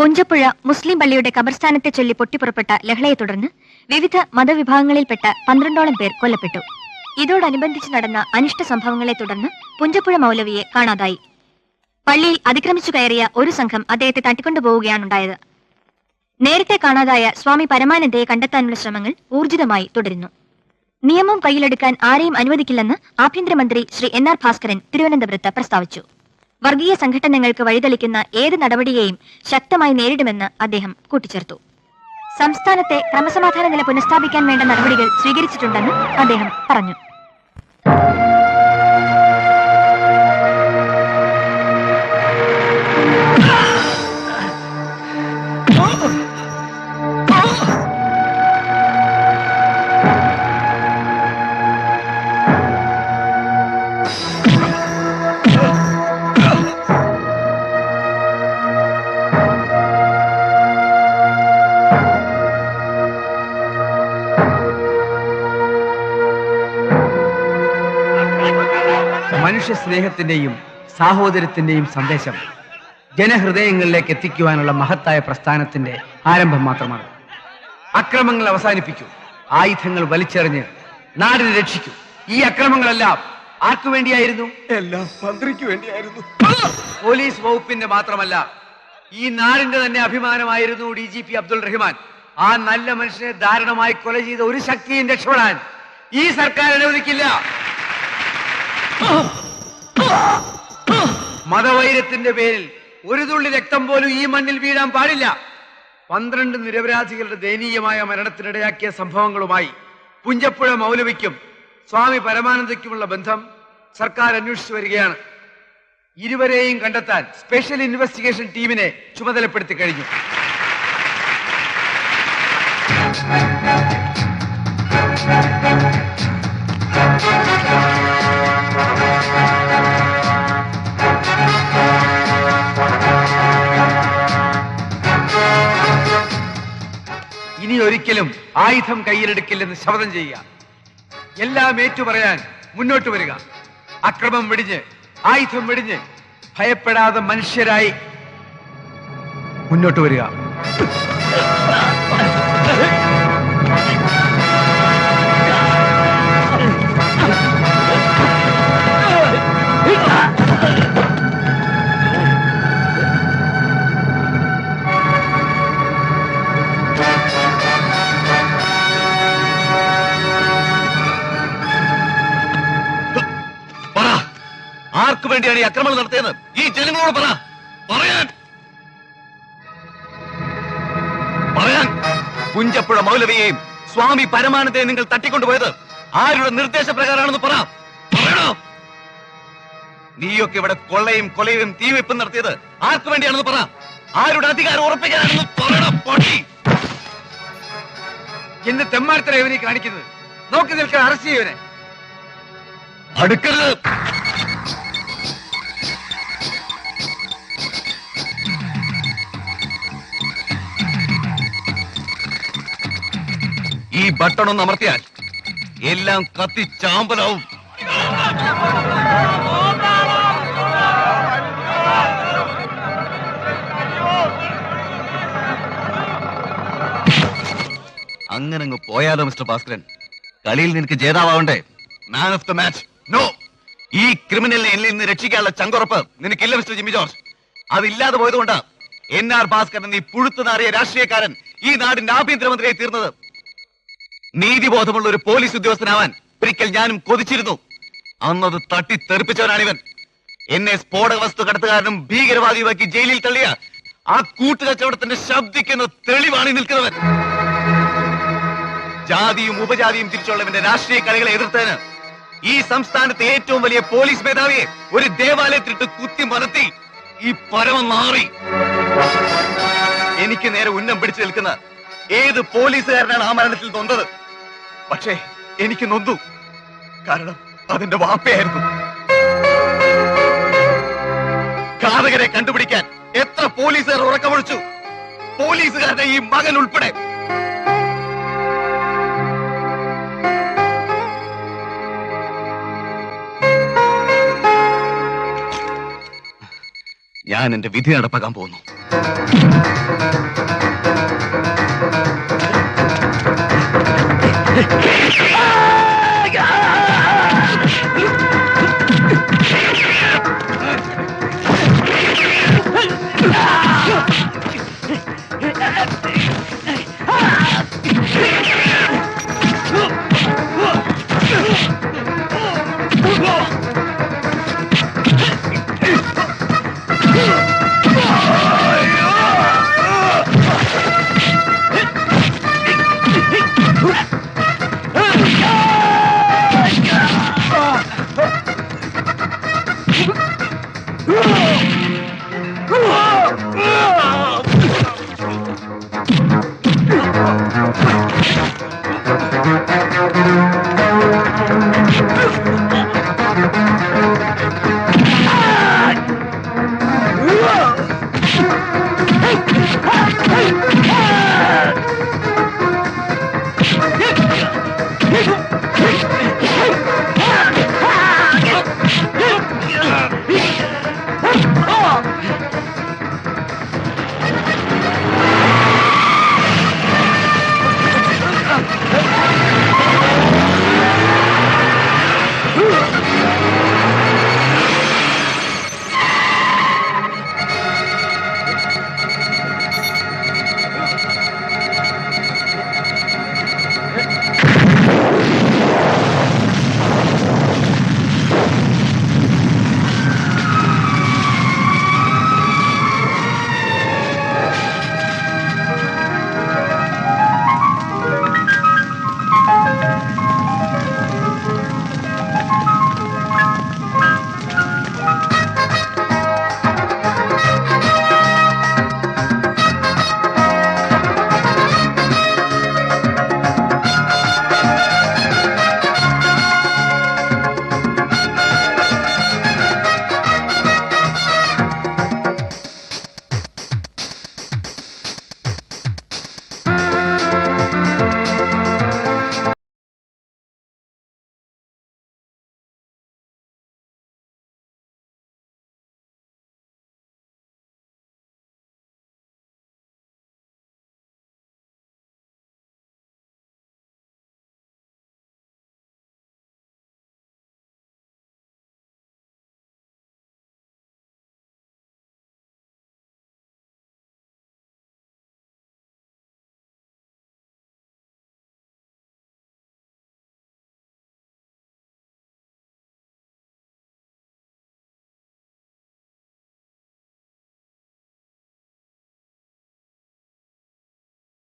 പുഞ്ചപ്പുഴ മുസ്ലിം പള്ളിയുടെ ഖബർസ്ഥാനത്തെ ചൊല്ലി പൊട്ടിപ്പുറപ്പെട്ട ലഹളയെ തുടർന്ന് വിവിധ മതവിഭാഗങ്ങളിൽപ്പെട്ട 12ഓളം പേർ കൊല്ലപ്പെട്ടു. ഇതോടനുബന്ധിച്ച് നടന്ന അനിഷ്ട സംഭവങ്ങളെ തുടർന്ന് പുഞ്ചപ്പുഴ മൗലവിയെ കാണാതായി. പള്ളിയിൽ അതിക്രമിച്ചു കയറിയ ഒരു സംഘം അദ്ദേഹത്തെ തട്ടിക്കൊണ്ടുപോവുകയാണുണ്ടായത്. നേരത്തെ കാണാതായ സ്വാമി പരമാനന്ദയെ കണ്ടെത്താനുള്ള ശ്രമങ്ങൾ ഊർജിതമായി തുടരുന്നു. നിയമം കയ്യിലെടുക്കാൻ ആരെയും അനുവദിക്കില്ലെന്ന് ആഭ്യന്തരമന്ത്രി ശ്രീ NR ഭാസ്കരൻ തിരുവനന്തപുരത്ത് പ്രസ്താവിച്ചു. വർഗീയ സംഘടനകൾക്ക് വഴിതെളിക്കുന്ന ഏത് നടപടിയെയും ശക്തമായി നേരിടുമെന്ന് അദ്ദേഹം കൂട്ടിച്ചേർത്തു. സംസ്ഥാനത്തെ ക്രമസമാധാന നില പുനഃസ്ഥാപിക്കാൻ വേണ്ട നടപടികൾ സ്വീകരിച്ചിട്ടുണ്ടെന്ന് അദ്ദേഹം പറഞ്ഞു. മനുഷ്യ സ്നേഹത്തിന്റെയും സാഹോദര്യത്തിന്റെയും സന്ദേശം ജനഹൃദയങ്ങളിലേക്ക് എത്തിക്കുവാനുള്ള മഹത്തായ പ്രസ്ഥാനത്തിന്റെ ആരംഭം മാത്രമാണ്. അക്രമങ്ങൾ അവസാനിപ്പിക്കൂ, ആയുധങ്ങൾ വലിച്ചെറിഞ്ഞ് നാടിനെ രക്ഷിക്കൂ. ഈ അക്രമങ്ങളെല്ലാം ആർക്കു വേണ്ടിയായിരുന്നു? എല്ലാം മന്ത്രിക്ക് വേണ്ടിയായിരുന്നു. പോലീസ് വകുപ്പിന്റെ മാത്രമല്ല, ഈ നാടിന്റെ തന്നെ അഭിമാനമായിരുന്നു DGP അബ്ദുൾ റഹ്മാൻ. ആ നല്ല മനുഷ്യനെ ദാരുണമായി കൊല ചെയ്ത ഒരു ശക്തിയും രക്ഷപ്പെടാൻ ഈ സർക്കാർ അനുവദിക്കില്ല. മതവൈരത്തിന്റെ പേരിൽ ഒരു തുള്ളി രക്തം പോലും ഈ മണ്ണിൽ വീഴാൻ പാടില്ല. 12 നിരപരാധികളുടെ ദയനീയമായ മരണത്തിനിടയാക്കിയ സംഭവങ്ങളുമായി പുഞ്ചപ്പുഴ മൗലവിക്കും സ്വാമി പരമാനന്ദയ്ക്കുമുള്ള ബന്ധം സർക്കാർ അന്വേഷിച്ചു വരികയാണ്. ഇരുവരെയും കണ്ടെത്താൻ സ്പെഷ്യൽ ഇൻവെസ്റ്റിഗേഷൻ ടീമിനെ ചുമതലപ്പെടുത്തി കഴിഞ്ഞു. ഇനി ഒരിക്കലും ആയുധം കയ്യിലെടുക്കില്ലെന്ന് ശപഥം ചെയ്യുക. എല്ലാം ഏറ്റുപറയാൻ മുന്നോട്ട് വരിക. അക്രമം വെടിഞ്ഞ്, ആയുധം വെടിഞ്ഞ്, ഭയപ്പെടാതെ മനുഷ്യരായി മുന്നോട്ട് വരിക. ആർക്കു വേണ്ടിയാണ് ഈ അക്രമങ്ങൾ നടത്തിയത്? ഈ ജനങ്ങളോട് പറയാൻ പുഞ്ചപ്പുഴ മൗലവിയെയും സ്വാമി പരമാനന്ദയെ നിങ്ങൾ തട്ടിക്കൊണ്ടുപോയത് ആരുടെ നിർദ്ദേശപ്രകാരമാണെന്ന് പറയണോ? നീയൊക്കെ ഇവിടെ കൊള്ളയും കൊലയും തീവെപ്പും നടത്തിയത് ആർക്കു വേണ്ടിയാണെന്ന് പറ. ആരുടെ അധികാരം ഉറപ്പിക്കാനാണെന്ന് പറയണം. പൊട്ടി എന്ന് തെമ്മാർത്തര ഇവനെ കാണിക്കുന്നത്. നോക്കി നിൽക്കാൻ അറസ്റ്റ് ചെയ്യവനെ. അടുക്കരുത്. ഈ ബട്ടൺ ഒന്ന് അമർത്തിയാൽ എല്ലാം കത്തി ചാമ്പലാവും. അങ്ങനെ അങ്ങ് പോയാലോ മിസ്റ്റർ ഭാസ്കരൻ? കളിയിൽ നിനക്ക് ജേതാവണ്ടേ? Man of the match? No. ഈ ക്രിമിനലിനെ എന്നിൽ നിന്ന് രക്ഷിക്കാനുള്ള ചങ്കുറപ്പ് നിനക്കില്ല മിസ്റ്റർ ജിമ്മി ജോർജ്. അതില്ലാതെ പോയതുകൊണ്ടാ NR ഭാസ്കരൻ ഈ പുഴുത്തു നാറിയ രാഷ്ട്രീയക്കാരൻ ഈ നാടിന്റെ ആഭ്യന്തരമന്ത്രിയായി തീർന്നത്. നീതിബോധമുള്ള ഒരു പോലീസ് ഉദ്യോഗസ്ഥനാവാൻ ഒരിക്കൽ ഞാനും കൊതിച്ചിരുന്നു. അന്നത് തട്ടിത്തെറിപ്പിച്ചവനാണിവൻ. എന്നെ സ്ഫോടക വസ്തു കടത്തുകാരനും ഭീകരവാദിയുമാക്കി ജയിലിൽ തള്ളിയ ആ കൂട്ടുകച്ചവടത്തിന്റെ ശബ്ദിക്കുന്ന തെളിവാണ് നിൽക്കുന്നവൻ. ജാതിയും ഉപജാതിയും തിരിച്ചുള്ളവന്റെ രാഷ്ട്രീയ കളികളെ എതിർത്തതിന് ഈ സംസ്ഥാനത്തെ ഏറ്റവും വലിയ പോലീസ് മേധാവിയെ ഒരു ദേവാലയത്തിലിട്ട് കുത്തി മറത്തി ഈ പരമം മാറി. എനിക്ക് നേരെ ഉന്നം പിടിച്ചു നിൽക്കുന്ന ഏത് പോലീസുകാരനാണ് ആ മരണത്തിൽ നൊന്തത്? പക്ഷേ എനിക്ക് നൊന്തു. കാരണം അതിന്റെ വാപ്പയായിരുന്നു. ഘാതകരെ കണ്ടുപിടിക്കാൻ എത്ര പോലീസുകാർ ഉറക്കമൊഴിച്ചു? പോലീസുകാരുടെ ഈ മകൻ ഉൾപ്പെടെ. ഞാൻ എന്റെ വിധി നടപ്പാക്കാൻ പോകുന്നു.